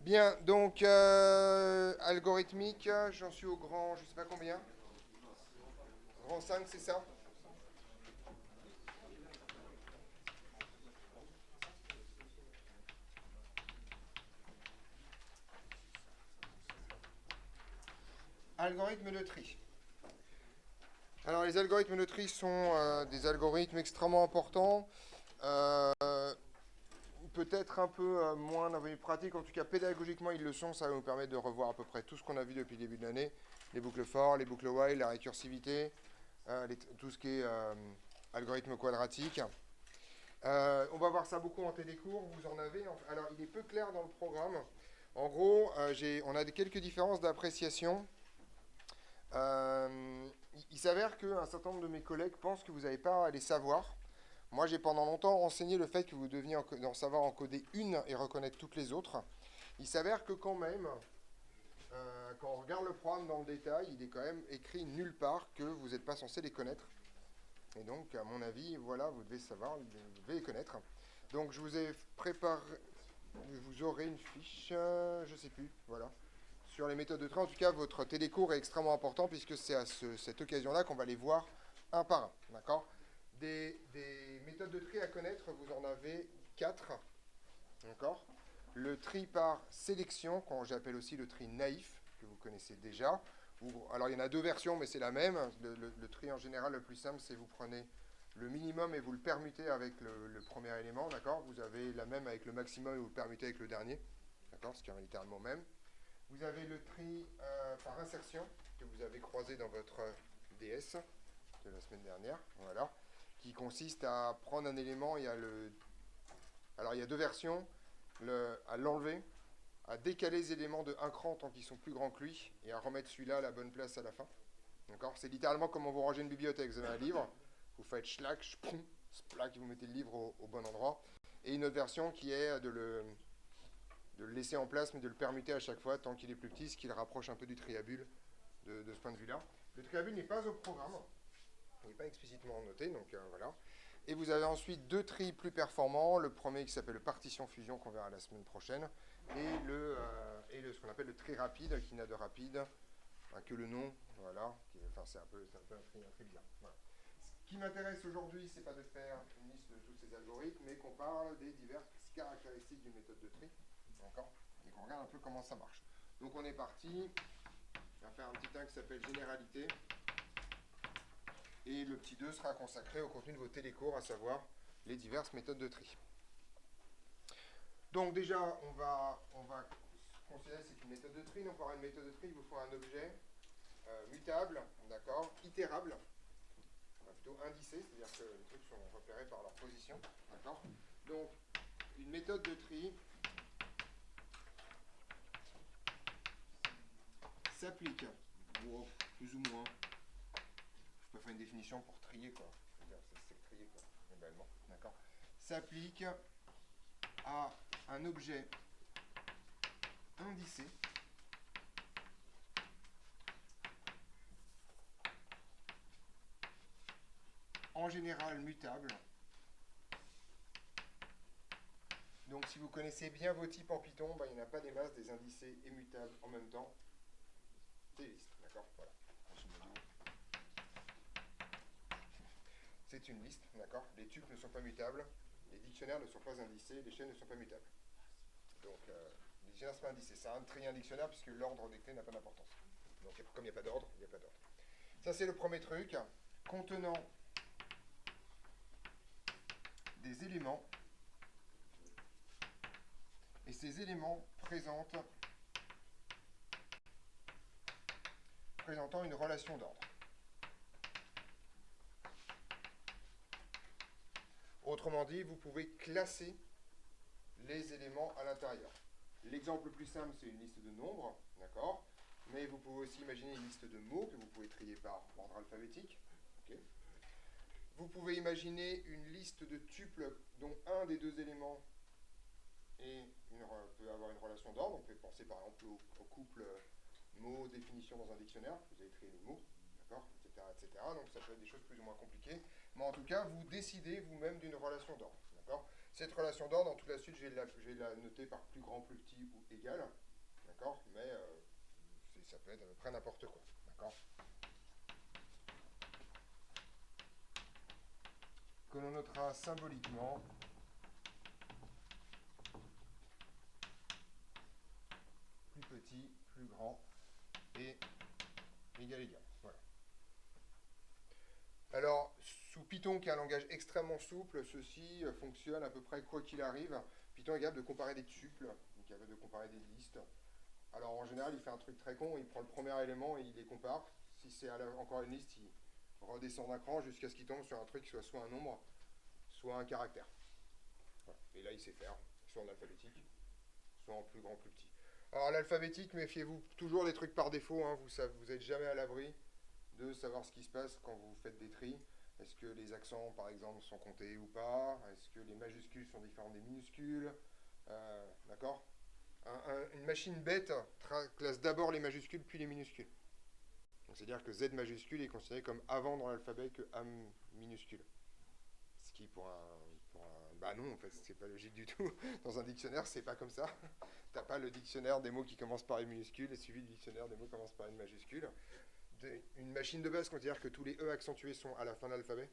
Bien, donc algorithmique, j'en suis au grand, je sais pas combien. Grand 5, c'est ça? Algorithme de tri. Alors les algorithmes de tri sont des algorithmes extrêmement importants. Euh, Peut-être un peu moins dans les pratiques, en tout cas pédagogiquement ils le sont, ça va nous permettre de revoir à peu près tout ce qu'on a vu depuis le début de l'année, les boucles for, les boucles while, la récursivité, tout ce qui est algorithme quadratique. On va voir ça beaucoup en télécours, vous en avez. Alors il est peu clair dans le programme. En gros, on a quelques différences d'appréciation. Il s'avère qu'un certain nombre de mes collègues pensent que vous n'avez pas à les savoir. Moi, j'ai pendant longtemps enseigné le fait que vous deviez en savoir encoder une et reconnaître toutes les autres. Il s'avère que quand même, quand on regarde le programme dans le détail, il est quand même écrit nulle part que vous n'êtes pas censé les connaître. Et donc, à mon avis, voilà, vous devez savoir, vous devez les connaître. Donc, je vous ai préparé, vous aurez une fiche, je ne sais plus, voilà, sur les méthodes de tri. En tout cas, votre télécours est extrêmement important puisque c'est à cette occasion-là qu'on va les voir un par un, d'accord? Des méthodes de tri à connaître, vous en avez quatre, d'accord? Le tri par sélection, qu'on j'appelle aussi le tri naïf, que vous connaissez déjà. Alors il y en a deux versions, mais c'est la même. Le tri en général, le plus simple, c'est vous prenez le minimum et vous le permutez avec le premier élément, d'accord? Vous avez la même avec le maximum et vous le permutez avec le dernier, d'accord? Ce qui est littéralement même. Vous avez le tri par insertion, que vous avez croisé dans votre DS de la semaine dernière, voilà, qui consiste à prendre un élément et à le... Alors il y a deux versions, à l'enlever, à décaler les éléments de un cran tant qu'ils sont plus grands que lui, et à remettre celui-là à la bonne place à la fin. D'accord? C'est littéralement comme vous rangez une bibliothèque. Vous avez un livre, vous faites schlack, sploum, splack, vous mettez le livre au bon endroit. Et une autre version qui est de le laisser en place, mais de le permuter à chaque fois tant qu'il est plus petit, ce qui le rapproche un peu du triabule de ce point de vue-là. Le triabule n'est pas au programme, il n'est pas explicitement noté, donc voilà. Et vous avez ensuite deux tris plus performants. Le premier qui s'appelle le partition fusion qu'on verra la semaine prochaine, ce qu'on appelle le tri rapide, qui n'a de rapide que le nom, voilà. Enfin, c'est un peu un tri bizarre. Voilà. Ce qui m'intéresse aujourd'hui, c'est pas de faire une liste de tous ces algorithmes, mais qu'on parle des diverses caractéristiques d'une méthode de tri, d'accord, et qu'on regarde un peu comment ça marche. Donc on est parti. On va faire un petit 1 qui s'appelle généralité. Et le petit 2 sera consacré au contenu de vos télécours, à savoir les diverses méthodes de tri. Donc déjà, on va considérer que c'est une méthode de tri. Donc pour une méthode de tri, il vous faut un objet mutable, d'accord, itérable, plutôt indicé, c'est-à-dire que les trucs sont repérés par leur position, d'accord. Donc une méthode de tri s'applique, plus ou moins, je peux faire une définition pour trier, quoi. C'est trier, quoi, globalement, d'accord. S'applique à un objet indicé en général mutable. Donc si vous connaissez bien vos types en Python, il n'y en a pas des masses, des indicés et mutables en même temps. C'est des listes, d'accord. Voilà. C'est une liste, d'accord. Les tuples ne sont pas mutables, les dictionnaires ne sont pas indicés, les chaînes ne sont pas mutables. Donc les dictionnaires ne sont pas indicés. C'est un tri un dictionnaire puisque l'ordre des clés n'a pas d'importance. Donc comme il n'y a pas d'ordre, il n'y a pas d'ordre. Ça c'est le premier truc, contenant des éléments. Et ces éléments présentant une relation d'ordre. Autrement dit, vous pouvez classer les éléments à l'intérieur. L'exemple le plus simple, c'est une liste de nombres, d'accord. Mais vous pouvez aussi imaginer une liste de mots que vous pouvez trier par ordre alphabétique. Okay. Vous pouvez imaginer une liste de tuples dont un des deux éléments peut avoir une relation d'ordre. On peut penser par exemple au couple mots, définition dans un dictionnaire. Vous avez trié les mots, d'accord, etc., etc. Donc ça peut être des choses plus ou moins compliquées. Mais en tout cas, vous décidez vous-même d'une relation d'ordre, d'accord. Cette relation d'ordre, dans toute la suite, je vais la noter par plus grand, plus petit ou égal. D'accord? Mais ça peut être à peu près n'importe quoi. D'accord? Que l'on notera symboliquement plus petit, plus grand et égal égal. Voilà. Alors, sous Python, qui est un langage extrêmement souple, ceci fonctionne à peu près quoi qu'il arrive. Python est capable de comparer des tuples, il est capable de comparer des listes. Alors en général, il fait un truc très con, il prend le premier élément et il les compare. Si c'est encore une liste, il redescend d'un cran jusqu'à ce qu'il tombe sur un truc qui soit un nombre, soit un caractère. Voilà. Et là, il sait faire, soit en alphabétique, soit en plus grand, plus petit. Alors l'alphabétique, méfiez-vous toujours des trucs par défaut, hein. Vous n'êtes jamais à l'abri de savoir ce qui se passe quand vous faites des tris. Est-ce que les accents, par exemple, sont comptés ou pas? Est-ce que les majuscules sont différentes des minuscules? D'accord? Une machine bête classe d'abord les majuscules puis les minuscules. C'est-à-dire que Z majuscule est considéré comme avant dans l'alphabet que A minuscule. Ce qui bah non, en fait, c'est pas logique du tout. Dans un dictionnaire, c'est pas comme ça. T'as pas le dictionnaire des mots qui commencent par une minuscule et suivi du dictionnaire des mots qui commencent par une majuscule. Une machine de base considère que tous les E accentués sont à la fin de l'alphabet,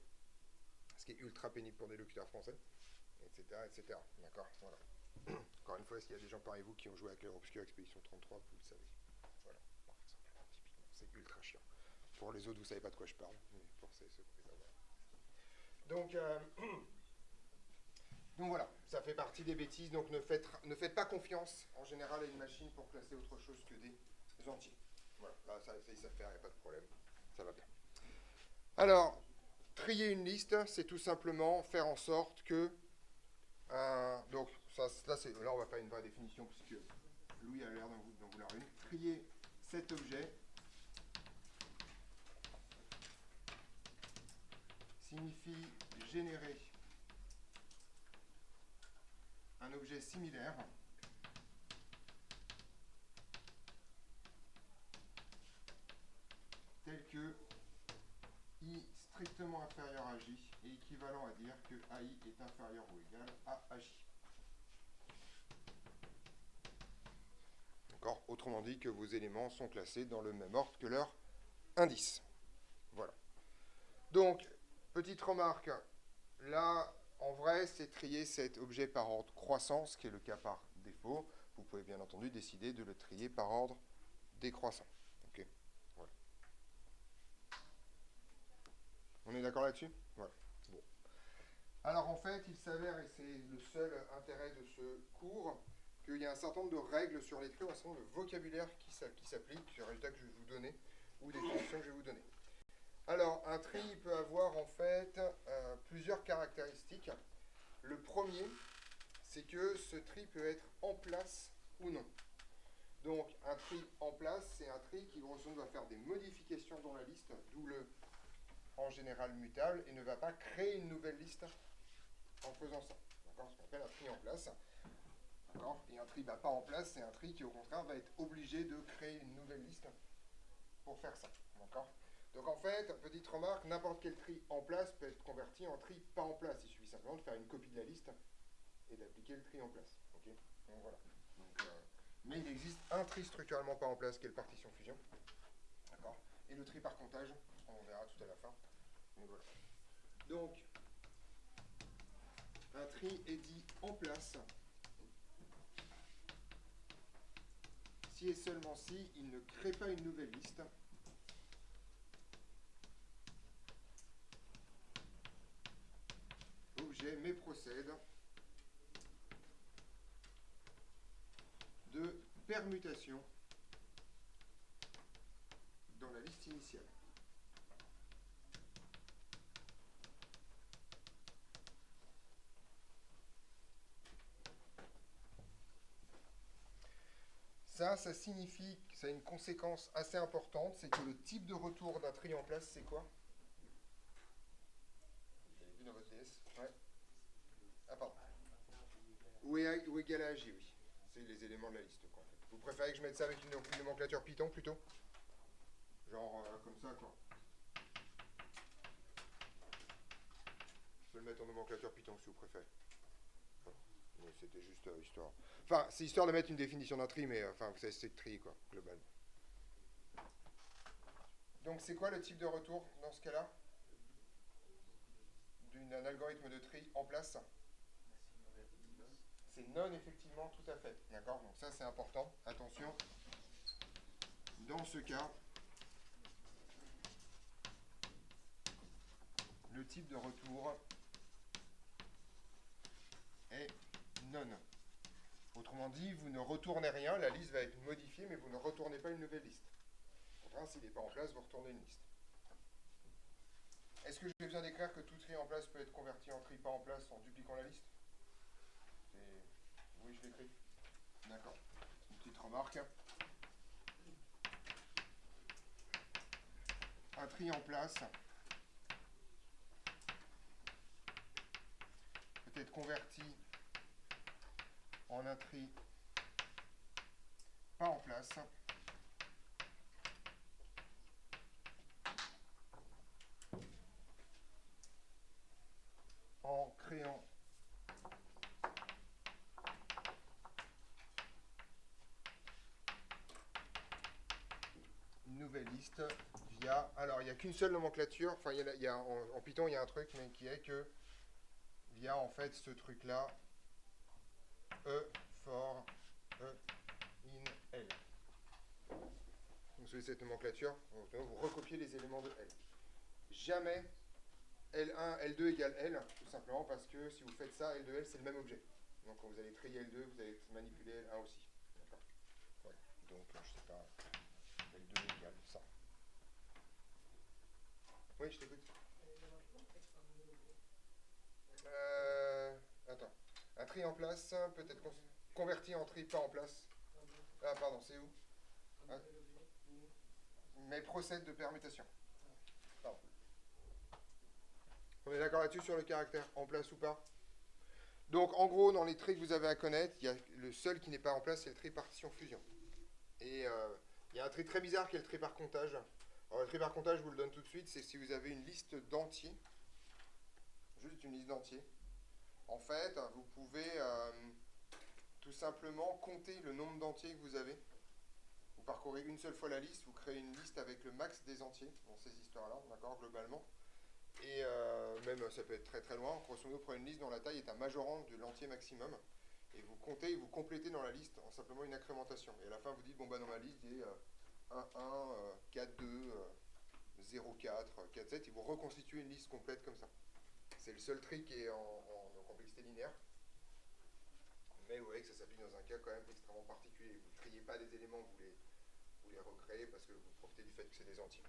ce qui est ultra pénible pour des locuteurs français, etc. etc. D'accord? Voilà. Encore une fois, s'il y a des gens parmi vous qui ont joué à Clair Obscur Expédition 33, vous le savez. Voilà, par exemple, typiquement, c'est ultra chiant. Pour les autres, vous savez pas de quoi je parle, mais pour ceux qui voilà. Donc voilà, ça fait partie des bêtises, donc ne faites pas confiance en général à une machine pour classer autre chose que des entiers. Voilà, là, ça savent faire, il n'y a pas de problème, ça va bien. Alors, trier une liste, c'est tout simplement faire en sorte que... donc, là, on va faire une vraie définition, puisque Louis a l'air d'en vouloir une. Trier cet objet signifie générer un objet similaire tel que I strictement inférieur à J est équivalent à dire que AI est inférieur ou égal à AJ. D'accord? Autrement dit, que vos éléments sont classés dans le même ordre que leur indice. Voilà. Donc, petite remarque, là, en vrai, c'est trier cet objet par ordre croissant, ce qui est le cas par défaut. Vous pouvez bien entendu décider de le trier par ordre décroissant. Ok, voilà. On est d'accord là-dessus? Voilà. Bon. Alors en fait, il s'avère, et c'est le seul intérêt de ce cours, qu'il y a un certain nombre de règles sur les tris, un certain nombre de vocabulaire qui s'applique sur les résultats que je vais vous donner, ou des fonctions que je vais vous donner. Alors, un tri peut avoir en fait plusieurs caractéristiques. Le premier, c'est que ce tri peut être en place ou non. Donc, un tri en place, c'est un tri qui, grosso modo, va faire des modifications dans la liste, d'où le en général mutable, et ne va pas créer une nouvelle liste en faisant ça. D'accord? Ce qu'on appelle un tri en place. D'accord? Et un tri pas en place, c'est un tri qui, au contraire, va être obligé de créer une nouvelle liste pour faire ça. D'accord? Donc en fait, petite remarque, n'importe quel tri en place peut être converti en tri pas en place. Il suffit simplement de faire une copie de la liste et d'appliquer le tri en place. Okay? Donc voilà. Mais il existe un tri structurellement pas en place qui est le partition fusion. D'accord? Et le tri par comptage, on verra tout à la fin. Mais voilà. Donc, un tri est dit en place si et seulement si il ne crée pas une nouvelle liste. Objet mais procède de permutation dans la liste initiale. Ça signifie que ça a une conséquence assez importante, c'est que le type de retour d'un tri en place, c'est quoi? Vous l'avez vu dans votre DS? Ouais. Ah, pardon. Ou égal à AJ, oui. C'est les éléments de la liste, quoi, en fait. Vous préférez que je mette ça avec une nomenclature Python, plutôt? Genre, comme ça, quoi. Je peux le mettre en nomenclature Python, si vous préférez. Mais c'était juste histoire. Enfin, c'est histoire de mettre une définition d'un tri, mais enfin, vous savez, c'est tri, quoi, globalement. Donc, c'est quoi le type de retour dans ce cas-là d'un algorithme de tri en place? C'est non, effectivement, tout à fait. D'accord? Donc, ça, c'est important. Attention. Dans ce cas, le type de retour est non. Autrement dit, vous ne retournez rien, la liste va être modifiée, mais vous ne retournez pas une nouvelle liste. Enfin, s'il n'est pas en place, vous retournez une liste. Est-ce que j'ai besoin d'écrire que tout tri en place peut être converti en tri pas en place en dupliquant la liste? Oui, je l'écris. D'accord. Une petite remarque. Un tri en place peut être converti en un tri pas en place en créant une nouvelle liste via... Alors, il n'y a qu'une seule nomenclature. Enfin, en Python, il y a un truc, mais qui est que via, en fait, ce truc-là, E for E in L. Vous savez cette nomenclature, vous recopiez les éléments de L. Jamais L1, L2 égale L, tout simplement parce que si vous faites ça, L2, L, c'est le même objet. Donc quand vous allez trier L2, vous allez manipuler L1 aussi. D'accord. Voilà. Donc, je sais pas, L2 égale ça. Oui, je t'écoute. Attends. Un tri en place peut être converti en tri pas en place. Ah, pardon, c'est où? Ah. Mais procède de permutation. Pardon. On est d'accord là-dessus sur le caractère en place ou pas? Donc, en gros, dans les tris que vous avez à connaître, il y a le seul qui n'est pas en place, c'est le tri partition fusion. Et il y a un tri très bizarre qui est le tri par comptage. Alors, le tri par comptage, je vous le donne tout de suite, c'est si vous avez une liste d'entiers, juste une liste d'entiers. En fait, vous pouvez tout simplement compter le nombre d'entiers que vous avez. Vous parcourez une seule fois la liste, vous créez une liste avec le max des entiers dans ces histoires-là, d'accord, globalement. Et même, ça peut être très très loin. Grosso modo, prenez une liste dont la taille est un majorant de l'entier maximum. Et vous comptez, vous complétez dans la liste en simplement une incrémentation. Et à la fin, vous dites, bon, bah, dans ma liste, il y a 1, 1, 4, 2, 0, 4, 4, 7. Et vous reconstituez une liste complète comme ça. C'est le seul tri qui est en complexité linéaire. Mais vous voyez que ça s'applique dans un cas quand même extrêmement particulier. Vous ne triez pas des éléments, vous les recréez parce que vous profitez du fait que c'est des entiers.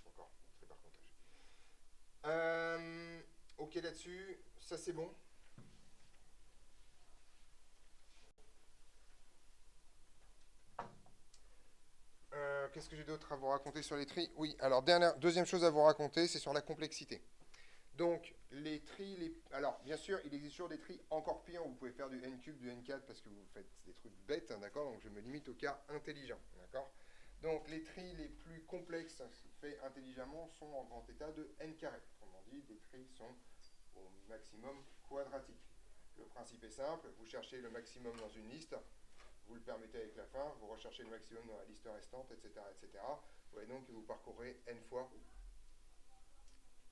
Encore, très par comptage. Ok là-dessus, ça c'est bon. Qu'est-ce que j'ai d'autre à vous raconter sur les tris? Oui, alors deuxième chose à vous raconter, c'est sur la complexité. Donc, les tris, alors bien sûr, il existe toujours des tris encore pires, vous pouvez faire du n cube, du n4 parce que vous faites des trucs bêtes, hein, d'accord? Donc je me limite au cas intelligent, d'accord? Donc les tris les plus complexes faits intelligemment sont en grand état de n carré. Autrement dit, des tris sont au maximum quadratiques. Le principe est simple, vous cherchez le maximum dans une liste, vous le permettez avec la fin, vous recherchez le maximum dans la liste restante, etc. etc. Vous voyez donc que vous parcourez n fois,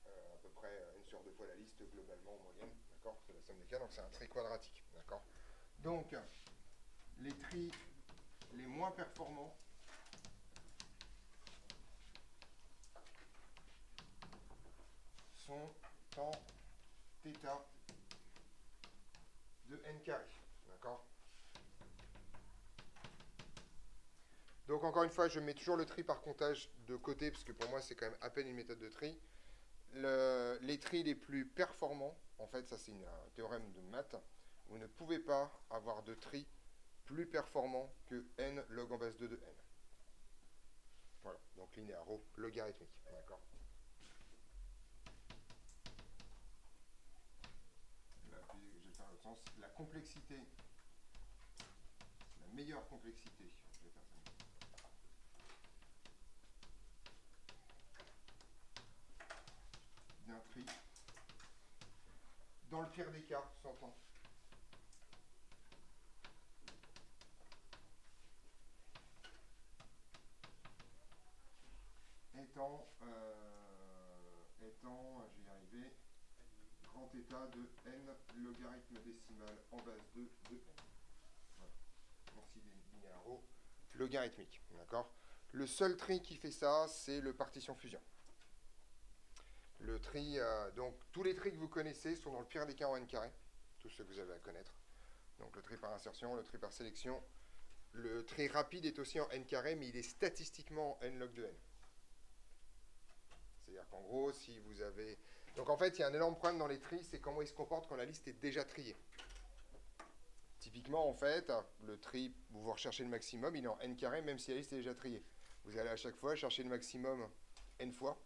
à peu près n sur 2 fois la liste globalement en moyenne, d'accord? C'est la somme des cas, donc c'est un tri quadratique, d'accord? Donc, les tris les moins performants sont en θ de n carré, d'accord? Donc encore une fois, je mets toujours le tri par comptage de côté, parce que pour moi c'est quand même à peine une méthode de tri. Les tris les plus performants, en fait ça c'est un théorème de maths, vous ne pouvez pas avoir de tri plus performant que n log en base 2 de n. Voilà, donc linéaro logarithmique, d'accord? Là, je vais faire l'autre sens. La complexité, la meilleure complexité, je vais faire ça. D'un tri, dans le pire des cas, s'entend, grand θ de n logarithme décimal en base 2 de n. Voilà. Donc s'il est linéaro logarithmique. D'accord. Le seul tri qui fait ça, c'est le partition fusion. Le tri, donc tous les tris que vous connaissez sont dans le pire des cas en n carré, tous ceux que vous avez à connaître. Donc le tri par insertion, le tri par sélection. Le tri rapide est aussi en n carré, mais il est statistiquement en n log de n. C'est-à-dire qu'en gros, si vous avez... Donc en fait, il y a un énorme problème dans les tris, c'est comment ils se comportent quand la liste est déjà triée. Typiquement, en fait, le tri, vous recherchez le maximum, il est en n carré, même si la liste est déjà triée. Vous allez à chaque fois chercher le maximum n fois.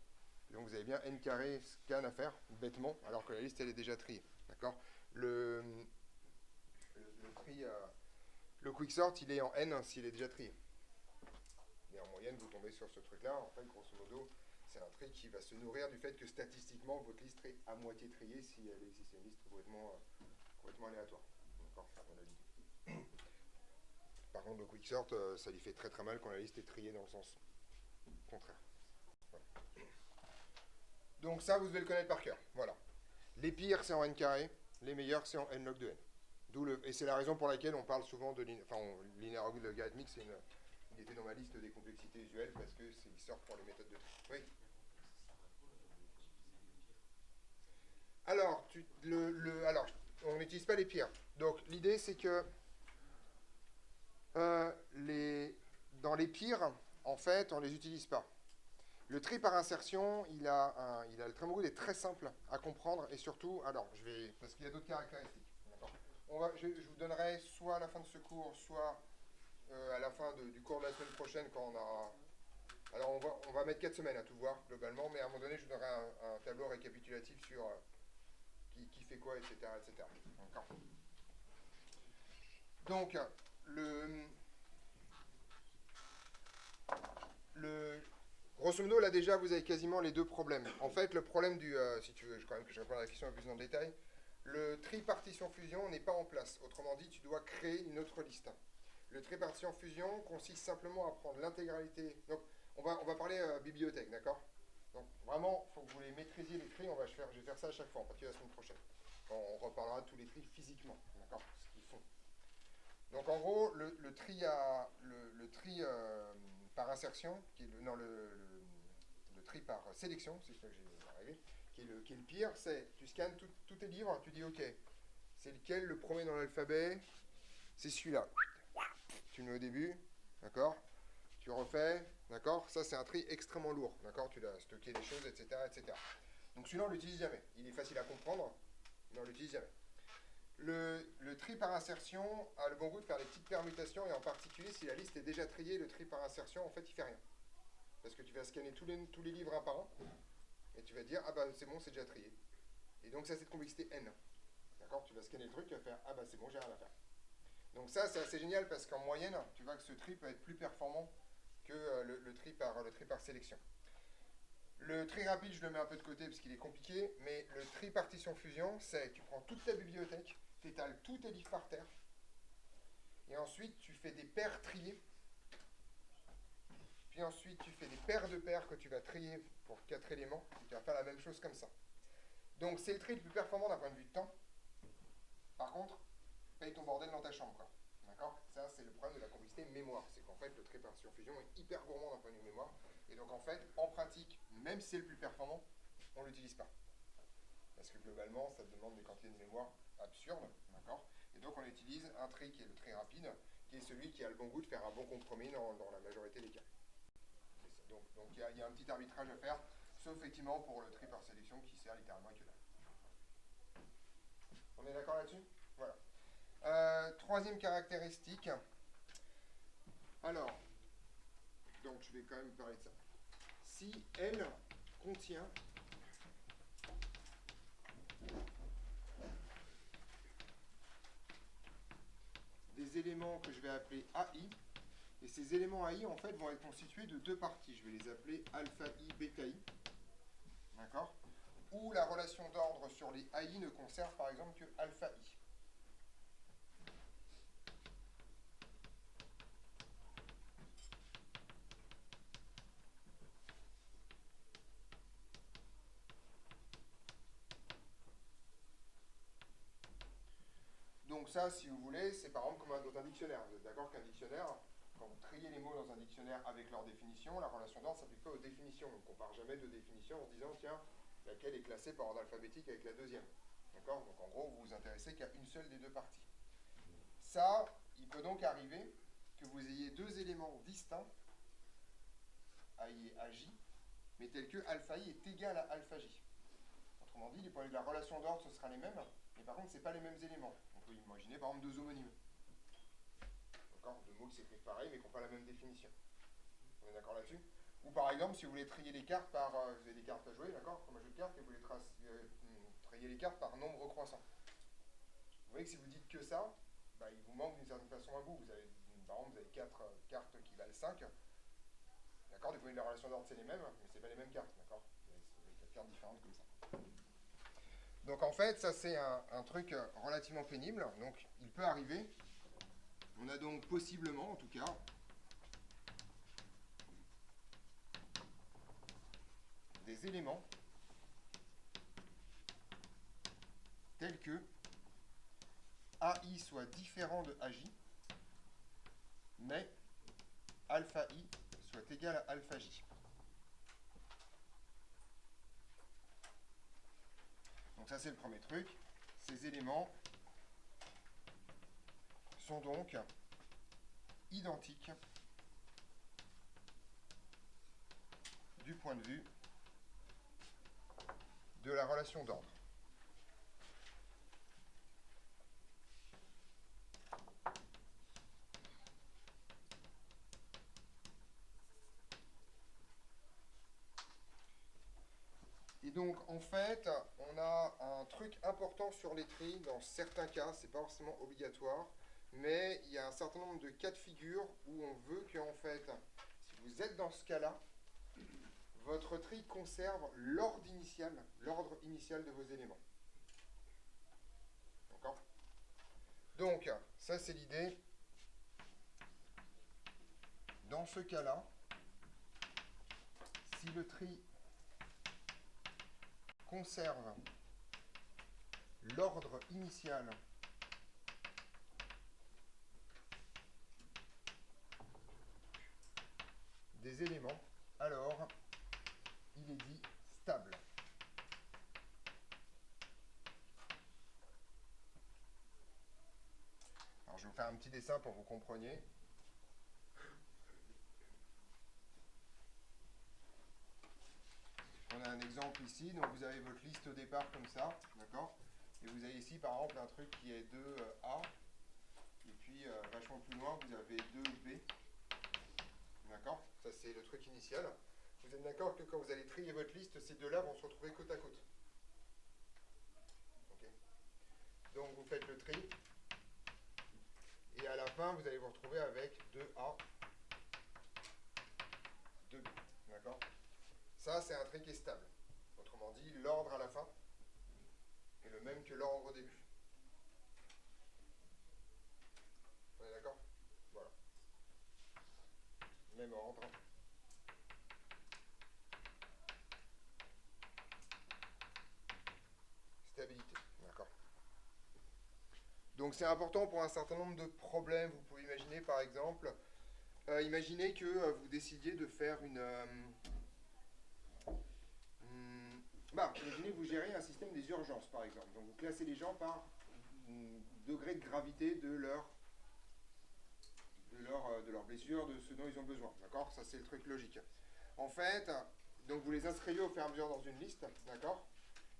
Donc vous avez bien n carré scan à faire, bêtement, alors que la liste, elle est déjà triée. D'accord. Le tri, le quicksort, il est en n s'il est déjà trié. Et en moyenne, vous tombez sur ce truc-là. En fait, grosso modo, c'est un tri qui va se nourrir du fait que statistiquement, votre liste est à moitié triée si elle existe. C'est une liste complètement aléatoire. D'accord. On a dit. Par contre, le quicksort, ça lui fait très très mal quand la liste est triée dans le sens contraire. Voilà. Donc ça, vous devez le connaître par cœur. Voilà. Les pires, c'est en n carré. Les meilleurs, c'est en n log de n. Et c'est la raison pour laquelle on parle souvent de linéaire logarithmique, il était dans ma liste des complexités usuelles parce que il sort pour les méthodes de tri. Oui. Alors, on n'utilise pas les pires. Donc l'idée c'est que dans les pires, en fait, on ne les utilise pas. Le tri par insertion, il a le très bon goût d'être très simple à comprendre et surtout, parce qu'il y a d'autres caractéristiques. Je vous donnerai soit à la fin de ce cours, soit à la fin du cours de la semaine prochaine quand on aura... Alors on va mettre 4 semaines à tout voir globalement, mais à un moment donné je vous donnerai un tableau récapitulatif sur qui fait quoi, etc. etc. D'accord. Donc grosso modo là déjà vous avez quasiment les deux problèmes. En fait le problème si tu veux quand même que je réponde à la question un peu plus en détail, le tri partition fusion n'est pas en place. Autrement dit, tu dois créer une autre liste. Le tri partition fusion consiste simplement à prendre l'intégralité. Donc, on va parler bibliothèque, d'accord? Donc, vraiment, il faut que vous les maîtrisiez les tris. Je vais faire ça à chaque fois, en particulier la semaine prochaine. Quand on reparlera de tous les tris physiquement, d'accord? Ce qu'ils font. Donc, en gros, le tri par insertion, qui est le tri par sélection, c'est ça que j'ai arrivé, qui est le pire, c'est tu scannes tous tes livres, tu dis ok, c'est lequel le premier dans l'alphabet? C'est celui-là. Tu le mets au début, d'accord? Tu refais, d'accord? Ça c'est un tri extrêmement lourd, d'accord? Tu dois stocker des choses, etc., etc. Donc celui-là on l'utilise jamais. Il est facile à comprendre, mais on l'utilise jamais. Le tri par insertion a le bon goût de faire des petites permutations et en particulier si la liste est déjà triée, le tri par insertion en fait il fait rien. Parce que tu vas scanner tous les livres un par un et tu vas dire ah bah c'est bon, c'est déjà trié. Et donc ça c'est de complexité n. D'accord? Tu vas scanner le truc, tu vas faire ah bah c'est bon, j'ai rien à faire. Donc ça c'est assez génial parce qu'en moyenne, tu vois que ce tri peut être plus performant que le tri par sélection. Le tri rapide, je le mets un peu de côté parce qu'il est compliqué, mais le tri partition fusion, c'est tu prends toute ta bibliothèque, tu étales tous tes livres par terre, et ensuite tu fais des paires triées, puis ensuite tu fais des paires de paires que tu vas trier pour 4 éléments, et tu vas faire la même chose comme ça. Donc c'est le tri le plus performant d'un point de vue de temps. Par contre, paye ton bordel dans ta chambre, quoi. D'accord? Ça, c'est le problème de la complexité mémoire. C'est qu'en fait, le tri partition fusion est hyper gourmand d'un point de vue mémoire. Et donc, en fait, en pratique, même si c'est le plus performant, on ne l'utilise pas. Parce que globalement, ça demande des quantités de mémoire absurdes. D'accord? Et donc, on utilise un tri qui est le tri rapide, qui est celui qui a le bon goût de faire un bon compromis dans la majorité des cas. Donc, il y a un petit arbitrage à faire, sauf effectivement pour le tri par sélection qui sert littéralement que là. On est d'accord là-dessus? Voilà. Troisième caractéristique. Alors, donc je vais quand même parler de ça. Si L contient des éléments que je vais appeler AI, et ces éléments AI en fait vont être constitués de deux parties. Je vais les appeler alpha I, bêta I. D'accord? Où la relation d'ordre sur les AI ne conserve par exemple que alpha I. donc ça, si vous voulez, c'est par exemple comme dans un dictionnaire. Vous êtes d'accord qu'un dictionnaire, quand vous triez les mots dans un dictionnaire avec leur définition, la relation d'ordre s'applique pas aux définitions. Donc on ne part jamais de définition en se disant, tiens, laquelle est classée par ordre alphabétique avec la deuxième. D'accord? Donc en gros, vous vous intéressez qu'à une seule des deux parties. Ça, il peut donc arriver que vous ayez deux éléments distincts, A I et AJ, mais tels que alpha I est égal à alpha J. Autrement dit, du point de vue de la relation d'ordre, ce sera les mêmes, mais par contre, ce n'est pas les mêmes éléments. On peut imaginer par exemple deux homonymes. D'accord? Deux mots qui s'écrivent pareil, mais qui n'ont pas la même définition. On est d'accord là-dessus? Ou par exemple, si vous voulez trier les cartes par... vous avez des cartes à jouer, d'accord? Comme un jeu de cartes, et vous voulez trier les cartes par nombre croissant. Vous voyez que si vous dites que ça, bah, il vous manque d'une certaine façon un bout. Vous avez, par exemple, vous avez 4 cartes qui valent 5. D'accord? Du point de vue de la relation d'ordre, c'est les mêmes, mais ce n'est pas les mêmes cartes. D'accord? Vous avez 4 cartes différentes comme ça. Donc en fait, ça c'est un truc relativement pénible. Donc il peut arriver. On a donc possiblement, en tout cas, des éléments tels que AI soit différent de AJ, mais alpha I soit égal à alpha J. Donc ça c'est le premier truc. Ces éléments sont donc identiques du point de vue de la relation d'ordre. Et donc, en fait, on a un truc important sur les tris. Dans certains cas, c'est pas forcément obligatoire, mais il y a un certain nombre de cas de figure où on veut que, en fait, si vous êtes dans ce cas-là, votre tri conserve l'ordre initial de vos éléments. D'accord? Donc, ça c'est l'idée. Dans ce cas-là, si le tri conserve l'ordre initial des éléments, alors il est dit stable. Alors je vais vous faire un petit dessin pour que vous compreniez. On a un exemple ici, donc vous avez votre liste au départ comme ça, d'accord? Et vous avez ici par exemple un truc qui est 2A, et puis vachement plus loin vous avez 2B, d'accord? Ça c'est le truc initial. Vous êtes d'accord que quand vous allez trier votre liste, ces deux-là vont se retrouver côte à côte. Okay. Donc vous faites le tri, et à la fin vous allez vous retrouver avec 2A, 2B, d'accord? Ça c'est un tri qui est stable. Autrement dit, l'ordre à la fin est le même que l'ordre au début. On est d'accord? Voilà. Même ordre. Stabilité. D'accord. Donc c'est important pour un certain nombre de problèmes. Vous pouvez imaginer par exemple, imaginez que vous décidiez de faire une... imaginez que vous gérez un système des urgences par exemple. Donc vous classez les gens par degré de gravité de leur blessure, de ce dont ils ont besoin. D'accord? Ça c'est le truc logique. En fait, donc vous les inscrivez au fur et à mesure dans une liste, d'accord?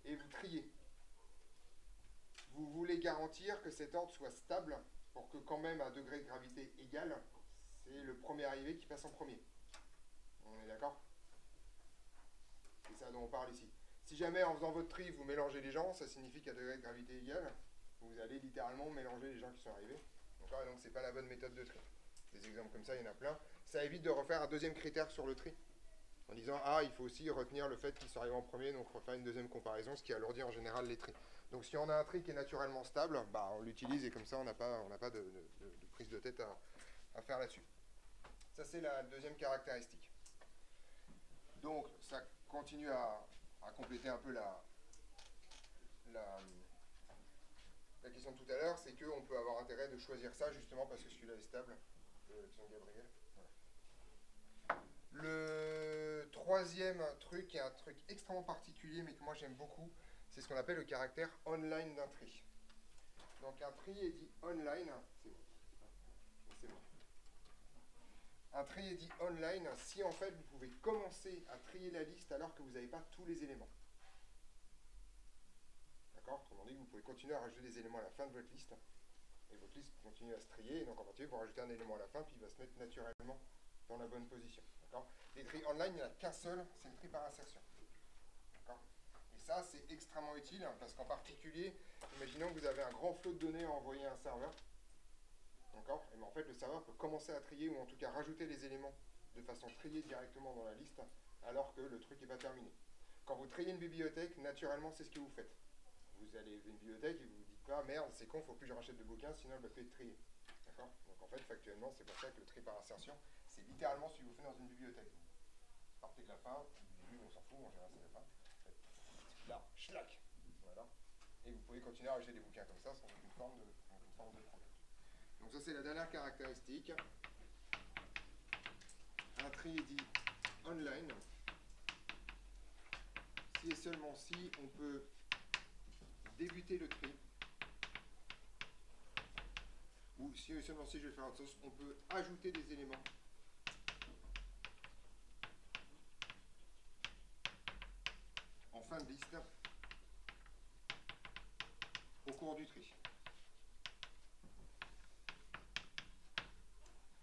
Et vous triez. Vous voulez garantir que cet ordre soit stable pour que quand même à degré de gravité égal, c'est le premier arrivé qui passe en premier. On est d'accord? C'est ça dont on parle ici. Si jamais en faisant votre tri, vous mélangez les gens, ça signifie qu'à degré de gravité égal, vous allez littéralement mélanger les gens qui sont arrivés. D'accord? Et donc c'est pas la bonne méthode de tri. Des exemples comme ça, il y en a plein. Ça évite de refaire un deuxième critère sur le tri. En disant, ah, il faut aussi retenir le fait qu'ils sont arrivés en premier, donc refaire une deuxième comparaison, ce qui alourdit en général les tris. Donc si on a un tri qui est naturellement stable, bah, on l'utilise et comme ça, on n'a pas de prise de tête à faire là-dessus. Ça, c'est la deuxième caractéristique. Donc, ça continue à compléter un peu la la question de tout à l'heure, c'est qu'on peut avoir intérêt de choisir ça justement parce que celui-là est stable. Gabriel. Voilà. Le troisième truc, qui est un truc extrêmement particulier, mais que moi j'aime beaucoup, c'est ce qu'on appelle le caractère online d'un tri. Donc un tri est dit online, c'est bon. C'est bon. Un tri est dit online si en fait vous pouvez commencer à trier la liste alors que vous n'avez pas tous les éléments. D'accord? Autrement dit, vous pouvez continuer à rajouter des éléments à la fin de votre liste. Et votre liste continue à se trier. Et donc en particulier, vous rajoutez un élément à la fin, puis il va se mettre naturellement dans la bonne position. D'accord? Les tris online, il n'y en a qu'un seul, c'est le tri par insertion. D'accord? Et ça, c'est extrêmement utile, hein, parce qu'en particulier, imaginons que vous avez un grand flot de données à envoyer à un serveur. D'accord? Et bien en fait, le serveur peut commencer à trier, ou en tout cas rajouter les éléments de façon triée directement dans la liste, alors que le truc n'est pas terminé. Quand vous triez une bibliothèque, naturellement, c'est ce que vous faites. Vous allez à une bibliothèque et vous vous dites pas, merde, c'est con, faut plus que je rachète de bouquins, sinon elle va plus être triée. D'accord? Donc en fait, factuellement, c'est pour ça que le tri par insertion, c'est littéralement ce que vous faites dans une bibliothèque. Vous partez de la fin, du début, on s'en fout, en général c'est la fin. Là, schlac. Voilà. Et vous pouvez continuer à rajouter des bouquins comme ça sans aucune forme de problème. Donc ça, c'est la dernière caractéristique. Un tri est dit online. Si et seulement si on peut débuter le tri, ou si et seulement si, je vais faire autre chose, on peut ajouter des éléments en fin de liste au cours du tri.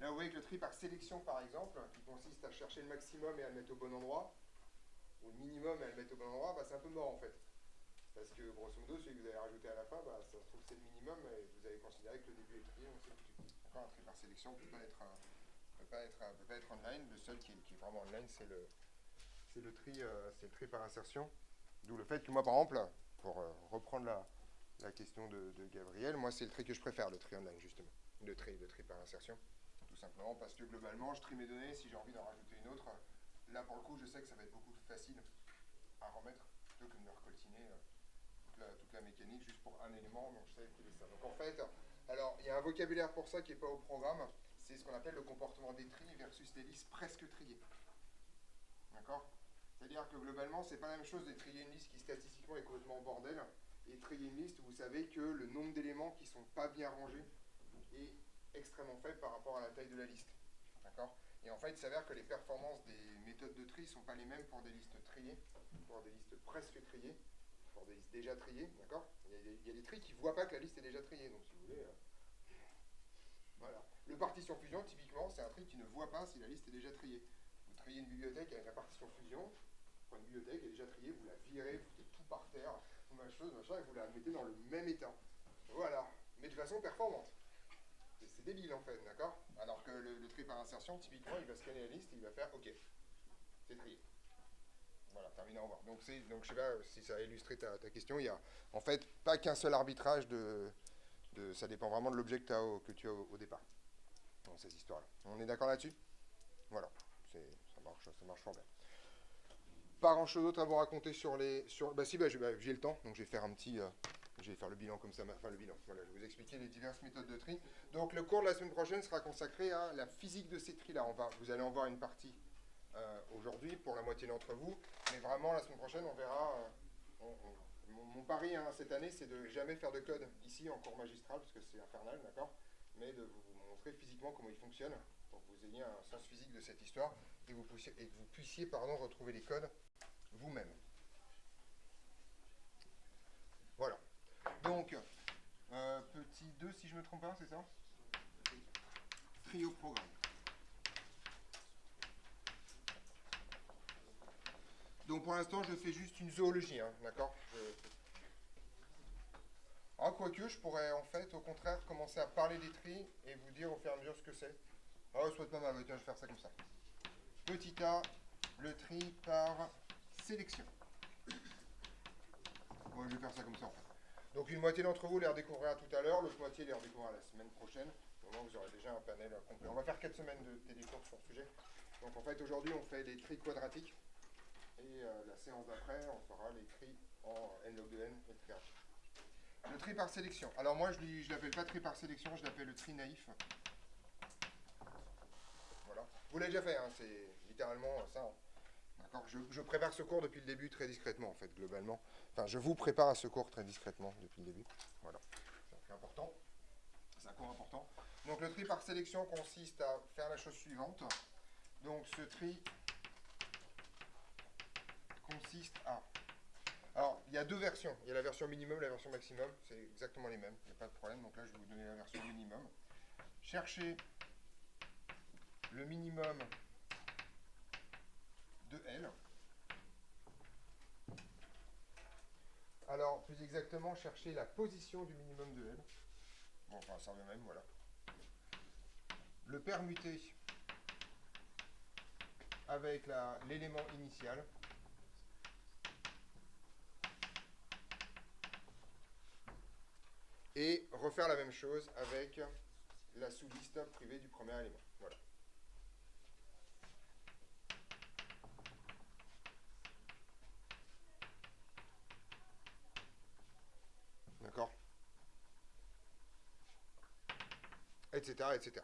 Là, vous voyez que le tri par sélection, par exemple, qui consiste à chercher le maximum et à le mettre au bon endroit, ou le minimum et à le mettre au bon endroit, bah, c'est un peu mort en fait. Parce que grosso modo, celui que vous avez rajouté à la fin, bah, ça se trouve c'est le minimum et vous avez considéré que le début est trié, donc c'est foutu. D'accord, un tri par sélection ne peut pas être online. Le seul qui est vraiment online, c'est le tri par insertion. D'où le fait que moi, par exemple, pour reprendre la question de Gabriel, moi c'est le tri que je préfère, le tri online justement. Le tri par insertion. Tout simplement parce que globalement, je trie mes données, si j'ai envie d'en rajouter une autre, là pour le coup, je sais que ça va être beaucoup plus facile à remettre plutôt que de me recoltiner toute la mécanique juste pour un élément, donc je sais qu'il est ça. Donc en fait, alors il y a un vocabulaire pour ça qui n'est pas au programme, c'est ce qu'on appelle le comportement des tris versus des listes presque triées. D'accord? C'est-à-dire que globalement, c'est pas la même chose de trier une liste qui statistiquement est complètement en bordel et trier une liste où vous savez que le nombre d'éléments qui ne sont pas bien rangés est extrêmement faible par rapport à la taille de la liste. D'accord? Et en fait, il s'avère que les performances des méthodes de tri ne sont pas les mêmes pour des listes triées, pour des listes presque triées, pour des listes déjà triées. D'accord? Il y a des tris qui ne voient pas que la liste est déjà triée. Donc, si vous voulez, voilà. Le partition fusion, typiquement, c'est un tri qui ne voit pas si la liste est déjà triée. Vous triez une bibliothèque avec la partition fusion, vous prenez une bibliothèque, elle est déjà triée, vous la virez, vous foutez tout par terre, machin, et vous la mettez dans le même état. Voilà. Mais de façon performante. C'est débile en fait, d'accord? Alors que le tri par insertion, typiquement, il va scanner la liste et il va faire OK. C'est trié. Voilà, terminé, au revoir. Donc je ne sais pas si ça a illustré ta question. Il y a en fait pas qu'un seul arbitrage ça dépend vraiment de l'objet que tu as au départ. Dans ces histoires-là. On est d'accord là-dessus? Voilà. Ça marche fort bien. Pas grand chose d'autre à vous raconter sur les. J'ai le temps, donc je vais faire je vais faire le bilan comme ça, enfin le bilan. Voilà, je vais vous expliquer les diverses méthodes de tri. Donc le cours de la semaine prochaine sera consacré à la physique de ces tris-là. Vous allez en voir une partie aujourd'hui pour la moitié d'entre vous, mais vraiment la semaine prochaine on verra. Mon pari cette année, c'est de jamais faire de code ici en cours magistral parce que c'est infernal, d'accord, mais de vous montrer physiquement comment il fonctionne pour que vous ayez un sens physique de cette histoire et que vous puissiez retrouver les codes vous-même. Voilà. Donc, petit 2, si je ne me trompe pas, c'est ça? Trio programme. Donc pour l'instant, je fais juste une zoologie, hein, d'accord? Quoique, je pourrais en fait, au contraire, commencer à parler des tris et vous dire au fur et à mesure ce que c'est. Ah, ça peut être pas mal, tiens, je vais faire ça comme ça. Petit a, le tri par sélection. Bon, je vais faire ça comme ça en fait. Donc une moitié d'entre vous les redécouvrira tout à l'heure, l'autre moitié les redécouvrira la semaine prochaine. Au moment où vous aurez déjà un panel complet. On va faire 4 semaines de télécours sur le sujet. Donc en fait, aujourd'hui, on fait des tris quadratiques. Et la séance d'après, on fera les tris en n log de n et le tri archi. Le tri par sélection. Alors moi, je ne l'appelle pas tri par sélection, je l'appelle le tri naïf. Voilà. Vous l'avez déjà fait, hein, c'est littéralement ça. Hein. D'accord. Je prépare ce cours depuis le début très discrètement, en fait, globalement. Enfin, je vous prépare à ce cours très discrètement depuis le début. Voilà. C'est important. C'est un cours important. Donc le tri par sélection consiste à faire la chose suivante. Donc ce tri consiste à... Alors, il y a deux versions. Il y a la version minimum et la version maximum. C'est exactement les mêmes. Il n'y a pas de problème. Donc là, je vais vous donner la version minimum. Cherchez le minimum de L. Alors, plus exactement, cherchez la position du minimum de L. Bon, enfin, ça revient même, voilà. Le permuter avec l'élément initial. Et refaire la même chose avec la sous-liste privée du premier élément. Voilà. D'accord. Etc., etc.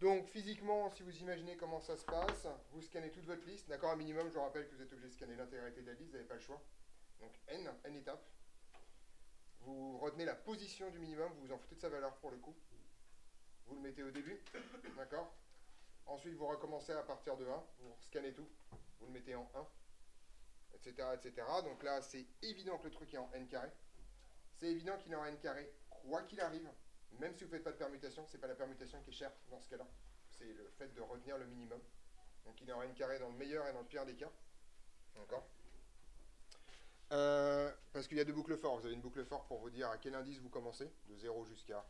Donc, physiquement, si vous imaginez comment ça se passe, vous scannez toute votre liste. D'accord, un minimum, je vous rappelle que vous êtes obligé de scanner l'intégralité de la liste, vous n'avez pas le choix. Donc, N étapes. Vous retenez la position du minimum, vous vous en foutez de sa valeur pour le coup. Vous le mettez au début, d'accord. Ensuite, vous recommencez à partir de 1, vous scannez tout, vous le mettez en 1, etc., etc. Donc là, c'est évident que le truc est en n carré. C'est évident qu'il est en n carré, quoi qu'il arrive, même si vous ne faites pas de permutation, c'est pas la permutation qui est chère dans ce cas-là. C'est le fait de retenir le minimum. Donc il est en n carré dans le meilleur et dans le pire des cas. D'accord. Parce qu'il y a deux boucles for. Vous avez une boucle for pour vous dire à quel indice vous commencez, de 0 jusqu'à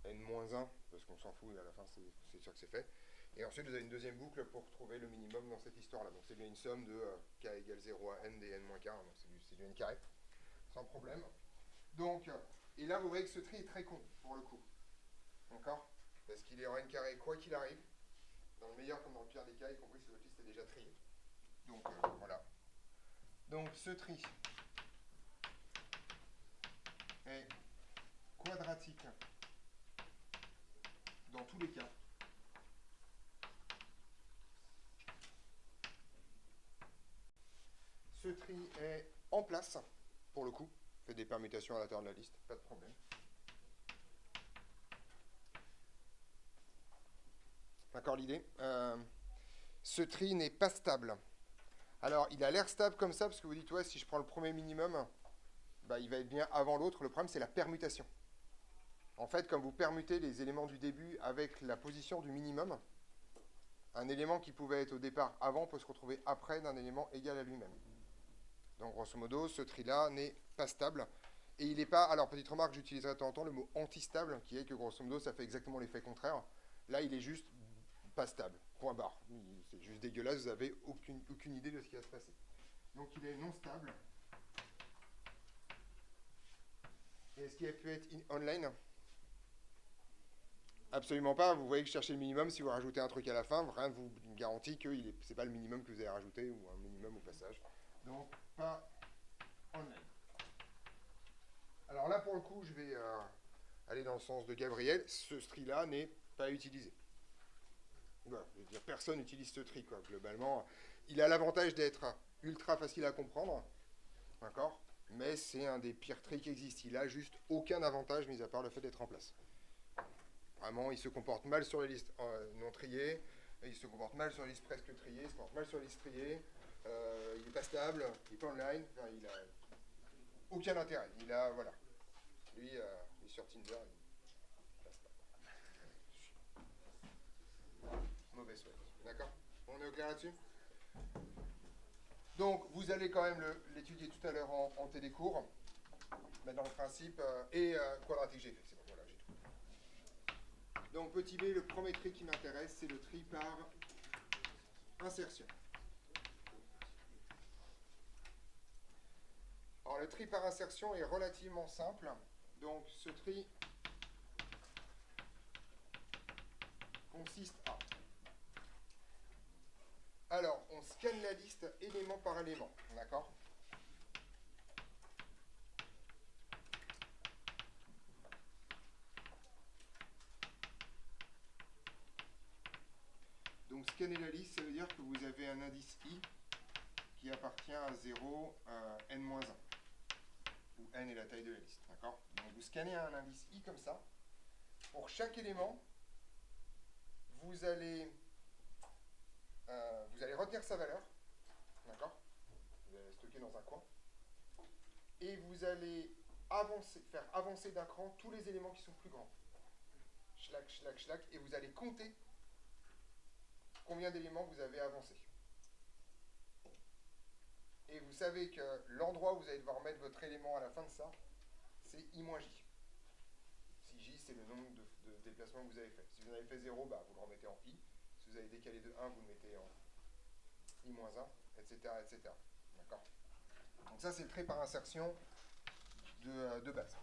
n-1, parce qu'on s'en fout, à la fin c'est sûr que c'est fait. Et ensuite vous avez une deuxième boucle pour trouver le minimum dans cette histoire-là. Donc c'est bien une somme de k égale 0 à n des n-k, donc c'est du n carré, sans problème. Donc, et là vous voyez que ce tri est très con, pour le coup. D'accord. Parce qu'il est en n carré quoi qu'il arrive, dans le meilleur comme dans le pire des cas, y compris si votre liste est déjà triée. Donc voilà. Donc ce tri est quadratique dans tous les cas. Ce tri est en place, pour le coup. Faites des permutations à l'intérieur de la liste, pas de problème. D'accord l'idée. Ce tri n'est pas stable. Alors, il a l'air stable comme ça, parce que vous dites, ouais, si je prends le premier minimum, bah, il va être bien avant l'autre. Le problème, c'est la permutation. En fait, comme vous permutez les éléments du début avec la position du minimum, un élément qui pouvait être au départ avant peut se retrouver après d'un élément égal à lui-même. Donc, grosso modo, ce tri-là n'est pas stable. Et il n'est pas... Alors, petite remarque, j'utiliserai de temps en temps le mot antistable, qui est que, grosso modo, ça fait exactement l'effet contraire. Là, il est juste pas stable. Point barre. C'est juste dégueulasse, vous n'avez aucune idée de ce qui va se passer. Donc, il est non stable. Et est-ce qu'il peut être online? Absolument pas. Vous voyez que je cherchez le minimum. Si vous rajoutez un truc à la fin, rien ne vous garantit que ce n'est pas le minimum que vous avez rajouté ou un minimum au passage. Donc, pas online. Alors là, pour le coup, je vais aller dans le sens de Gabriel. Ce tri-là n'est pas utilisé. Voilà, je veux dire, personne n'utilise ce tri, quoi. Globalement, il a l'avantage d'être ultra facile à comprendre, d'accord. Mais c'est un des pires tris qui existent. Il a juste aucun avantage, mis à part le fait d'être en place. Vraiment, il se comporte mal sur les listes non triées, il se comporte mal sur les listes presque triées, il se comporte mal sur les listes triées, il n'est pas stable, il n'est pas online, enfin, il a aucun intérêt. Il a, voilà. Lui, il est sur Tinder, il passe pas. Mauvais souhait. D'accord. On est au clair là-dessus? Donc, vous allez quand même l'étudier tout à l'heure en télécours, mais dans le principe, et quadratique j'ai fait, c'est bon, voilà, j'ai tout. Donc, petit b, le premier tri qui m'intéresse, c'est le tri par insertion. Alors, le tri par insertion est relativement simple. Donc, ce tri consiste à... Alors, on scanne la liste élément par élément, d'accord? scannez la liste, ça veut dire que vous avez un indice I qui appartient à 0, n-1, où n est la taille de la liste, d'accord? Donc vous scannez un indice I comme ça. Pour chaque élément, vous allez retenir sa valeur, d'accord? Vous allez la stocker dans un coin. Et vous allez faire avancer d'un cran tous les éléments qui sont plus grands. Schlac, schlac, schlac. Et vous allez compter combien d'éléments vous avez avancé. Et vous savez que l'endroit où vous allez devoir mettre votre élément à la fin de ça, c'est I-J. Si J, c'est le nombre de déplacements que vous avez fait. Si vous en avez fait 0, bah, vous le remettez en I. Si vous avez décalé de 1, vous le mettez en I-1, etc. etc. D'accord? Donc ça, c'est le trait par insertion de base.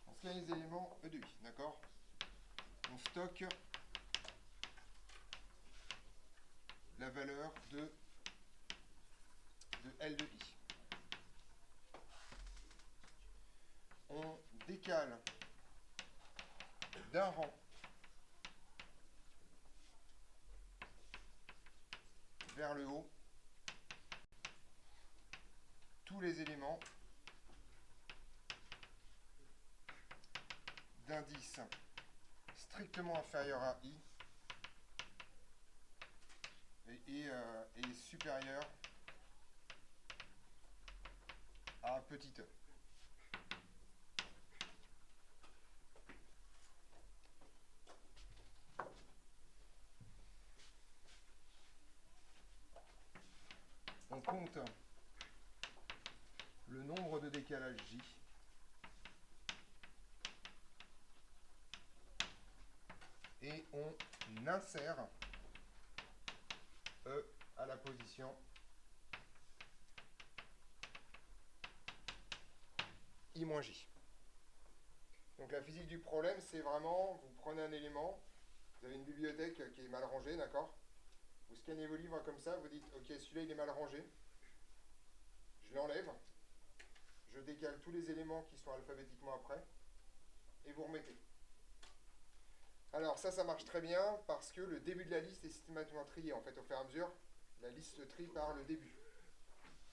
On scanne les éléments E de I, d'accord? On stocke la valeur de L de I. On décale d'un rang vers le haut tous les éléments d'indice strictement inférieur à I et supérieur à petit e. On compte le nombre de décalages J et on insère E à la position I-J. Donc la physique du problème, c'est vraiment, vous prenez un élément, vous avez une bibliothèque qui est mal rangée, d'accord? Vous scannez vos livres comme ça, vous dites, ok, celui-là il est mal rangé, je l'enlève, je décale tous les éléments qui sont alphabétiquement après, et vous remettez. Alors ça marche très bien parce que le début de la liste est systématiquement trié. En fait, au fur et à mesure, la liste se trie par le début.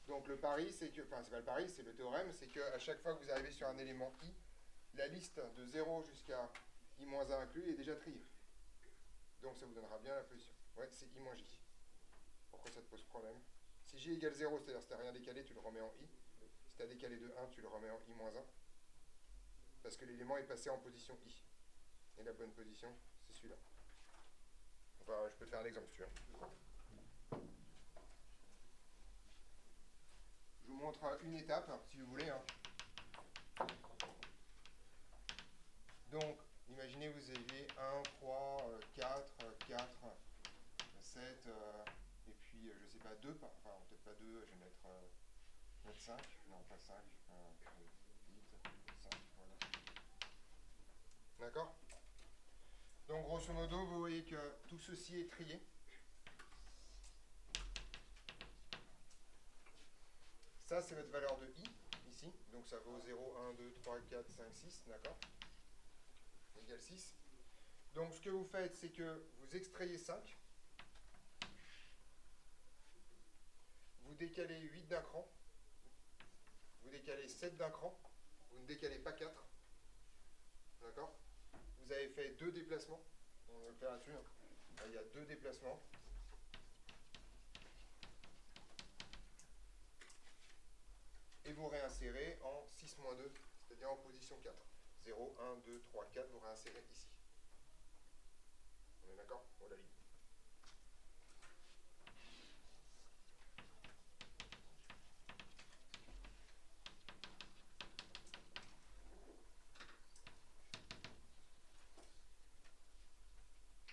Donc le pari, c'est que, enfin c'est pas le pari, c'est le théorème, c'est qu'à chaque fois que vous arrivez sur un élément I, la liste de 0 jusqu'à I-1 inclus est déjà triée. Donc ça vous donnera bien la position. Ouais, c'est I-J. Pourquoi ça te pose problème? Si J égale 0, c'est-à-dire si tu n'as rien décalé, tu le remets en I. Si tu as décalé de 1, tu le remets en I-1. Parce que l'élément est passé en position I. Et la bonne position, c'est celui-là. Enfin, je peux te faire un exemple si tu veux. Je vous montre une étape, si vous voulez. Donc, imaginez vous avez 1, 3, 4, 4, 7, et puis, je sais pas, 2, enfin, peut-être pas 2, je vais mettre 5, non, pas 5, 8, 5, voilà. D'accord? Donc, grosso modo, vous voyez que tout ceci est trié. Ça, c'est votre valeur de I, ici. Donc, ça vaut 0, 1, 2, 3, 4, 5, 6, d'accord? Égale 6. Donc, ce que vous faites, c'est que vous extrayez 5. Vous décalez 8 d'un cran. Vous décalez 7 d'un cran. Vous ne décalez pas 4. D'accord? Vous avez fait 2 déplacements. On va le faire là-dessus. Là, il y a 2 déplacements. Et vous réinsérez en 6-2, c'est-à-dire en position 4. 0, 1, 2, 3, 4, vous réinsérez ici. On est d'accord? On la ligne.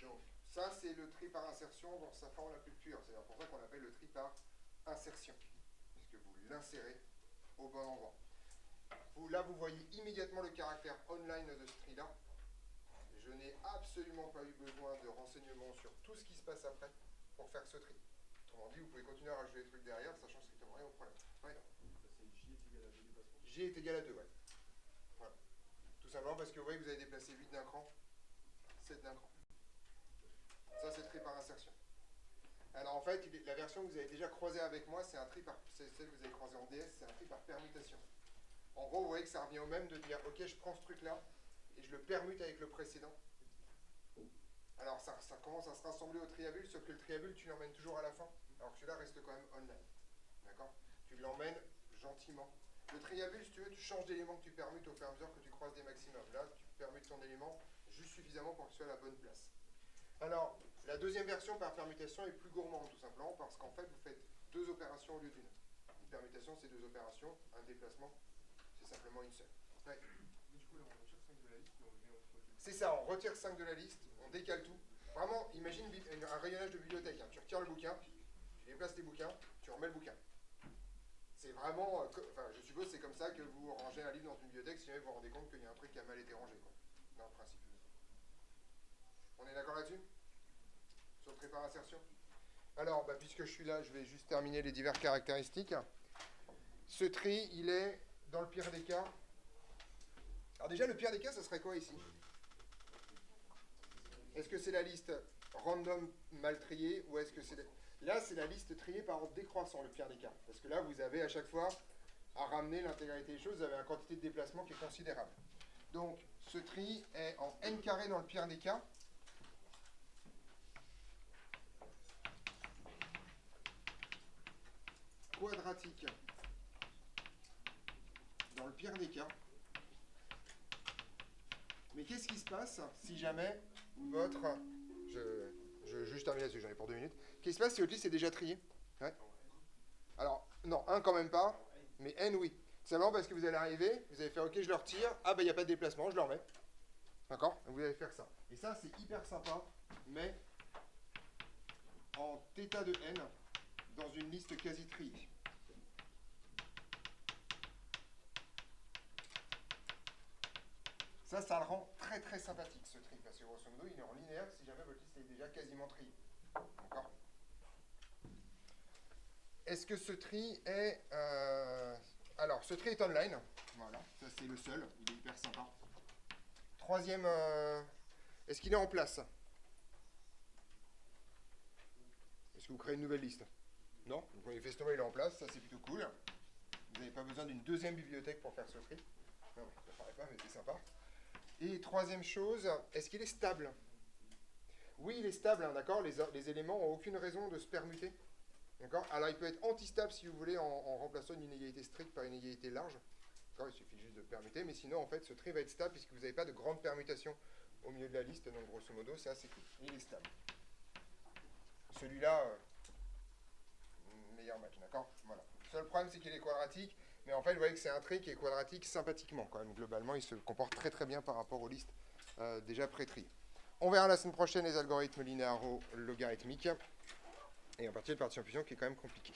Donc, ça, c'est le tri par insertion dans sa forme la plus pure. C'est pour ça qu'on l'appelle le tri par insertion, puisque vous l'insérez au bon endroit. Là, vous voyez immédiatement le caractère online de ce tri-là. Je n'ai absolument pas eu besoin de renseignements sur tout ce qui se passe après pour faire ce tri. Autrement dit, vous pouvez continuer à rajouter des trucs derrière, ça change strictement rien au problème. Ouais. J est égal à 2 déplacements. J est égal à 2, ouais. Voilà. Tout simplement parce que vous voyez que vous avez déplacé 8 d'un cran 7 d'un cran. Ça, c'est tri par insertion. Alors en fait, la version que vous avez déjà croisée avec moi, c'est celle que vous avez croisée en DS, c'est un tri par permutation. En gros, vous voyez que ça revient au même de dire, ok, je prends ce truc-là et je le permute avec le précédent. Alors ça commence à se rassembler au triabule, sauf que le triabule, tu l'emmènes toujours à la fin, alors que celui-là reste quand même online. D'accord? Tu l'emmènes gentiment. Le triabule, si tu veux, tu changes d'élément que tu permutes au fur et à mesure que tu croises des maximums. Là, tu permutes ton élément juste suffisamment pour qu'il soit à la bonne place. Alors, la deuxième version par permutation est plus gourmande, tout simplement, parce qu'en fait, vous faites 2 opérations au lieu d'une. Une permutation, c'est 2 opérations. Un déplacement, c'est simplement une seule. Ouais. Mais du coup, là, on retire 5 de la liste et on le met entre deux. C'est ça, on retire 5 de la liste, on décale tout. Vraiment, imagine un rayonnage de bibliothèque. Hein. Tu retires le bouquin, tu déplaces les bouquins, tu remets le bouquin. C'est vraiment, enfin, je suppose c'est comme ça que vous rangez un livre dans une bibliothèque si jamais vous vous rendez compte qu'il y a un truc qui a mal été rangé, quoi, dans le principe. On est d'accord là-dessus? Sur le tri par insertion? Alors, puisque je suis là, je vais juste terminer les diverses caractéristiques. Ce tri, il est, dans le pire des cas... Alors déjà, le pire des cas, ça serait quoi ici? Est-ce que c'est la liste random mal triée ou est-ce que c'est... Là, c'est la liste triée par ordre décroissant, le pire des cas. Parce que là, vous avez à chaque fois à ramener l'intégralité des choses, vous avez une quantité de déplacement qui est considérable. Donc, ce tri est en n carré dans le pire des cas. Quadratique dans le pire des cas. Mais qu'est-ce qui se passe si jamais votre... Je juste terminer là-dessus, j'en ai pour 2 minutes. Qu'est-ce qui se passe si votre liste est déjà triée? Ouais. Alors, non, 1 quand même pas, mais n oui. Simplement parce que vous allez arriver, vous allez faire ok, je le retire, ah il n'y a pas de déplacement, je le remets. D'accord? Vous allez faire ça. Et ça, c'est hyper sympa, mais en θ de n dans une liste quasi triée. Ça le rend très très sympathique ce tri, parce que grosso modo il est en linéaire si jamais votre liste est déjà quasiment triée. D'accord? Est-ce que ce tri est... Alors, ce tri est online. Voilà, ça c'est le seul, il est hyper sympa. Troisième... Est-ce qu'il est en place? Est-ce que vous créez une nouvelle liste? Non? Donc manifestement il est en place, ça c'est plutôt cool. Vous n'avez pas besoin d'une deuxième bibliothèque pour faire ce tri. Non, ça ne paraît pas, mais c'est sympa. Et troisième chose, est-ce qu'il est stable? Oui, il est stable, hein, d'accord? Les éléments n'ont aucune raison de se permuter. D'accord? Alors il peut être antistable si vous voulez en remplaçant une inégalité stricte par une inégalité large. Il suffit juste de permuter, mais sinon en fait ce tri va être stable puisque vous n'avez pas de grande permutation au milieu de la liste, donc grosso modo c'est assez cool. Il est stable. Celui-là, meilleur match, d'accord? Voilà. Le seul problème c'est qu'il est quadratique, mais en fait vous voyez que c'est un tri qui est quadratique sympathiquement quand même. Globalement il se comporte très très bien par rapport aux listes déjà pré-triées. On verra la semaine prochaine les algorithmes linéaro-logarithmiques. Et en partie de partition fusion qui est quand même compliqué.